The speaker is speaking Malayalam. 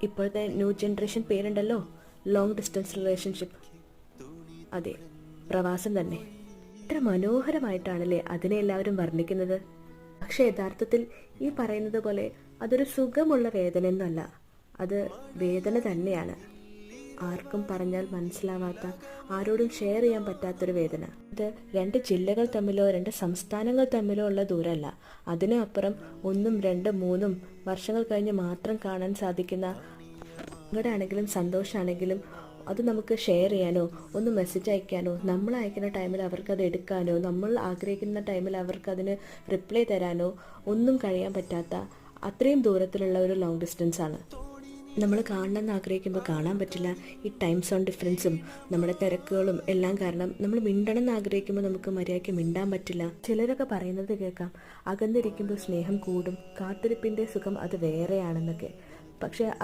ഇപ്പോഴത്തെ ന്യൂ ജനറേഷൻ പേരുണ്ടല്ലോ, ലോങ് ഡിസ്റ്റൻസ് റിലേഷൻഷിപ്പ്. അതെ, പ്രവാസം തന്നെ. എത്ര മനോഹരമായിട്ടാണല്ലേ അതിനെ എല്ലാവരും വർണ്ണിക്കുന്നത്. പക്ഷെ യഥാർത്ഥത്തിൽ ഈ പറയുന്നത് പോലെ അതൊരു സുഖമുള്ള വേദനയൊന്നുമല്ല, അത് വേദന തന്നെയാണ്. ആർക്കും പറഞ്ഞാൽ മനസ്സിലാവാത്ത, ആരോടും ഷെയർ ചെയ്യാൻ പറ്റാത്തൊരു വേദന. ഇത് 2 ജില്ലകൾ തമ്മിലോ 2 സംസ്ഥാനങ്ങൾ തമ്മിലോ ഉള്ള ദൂരമല്ല, അതിനും അപ്പുറം 1, 2, 3 വർഷങ്ങൾ കഴിഞ്ഞ് മാത്രം കാണാൻ സാധിക്കുന്ന, സങ്കടമാണെങ്കിലും സന്തോഷമാണെങ്കിലും അത് നമുക്ക് ഷെയർ ചെയ്യാനോ ഒന്ന് മെസ്സേജ് അയക്കാനോ, നമ്മൾ അയക്കുന്ന ടൈമിൽ അവർക്കത് എടുക്കാനോ, നമ്മൾ ആഗ്രഹിക്കുന്ന ടൈമിൽ അവർക്കതിന് റിപ്ലൈ തരാനോ ഒന്നും കഴിയാൻ പറ്റാത്ത അത്രയും ദൂരത്തിലുള്ള ഒരു ലോങ് ഡിസ്റ്റൻസ് ആണ്. നമ്മൾ കാണണമെന്ന് ആഗ്രഹിക്കുമ്പോൾ കാണാൻ പറ്റില്ല. ഈ ടൈം സോൺ ഡിഫറൻസും നമ്മുടെ തിരക്കുകളും എല്ലാം കാരണം നമ്മൾ മിണ്ടണം എന്ന് ആഗ്രഹിക്കുമ്പോൾ നമുക്ക് മര്യാദയ്ക്ക് മിണ്ടാൻ പറ്റില്ല. ചിലരൊക്കെ പറയുന്നത് കേൾക്കാം, അകന്നിരിക്കുമ്പോൾ സ്നേഹം കൂടും, കാത്തിരിപ്പിൻ്റെ സുഖം അത് വേറെയാണെന്നൊക്കെ. പക്ഷെ അത്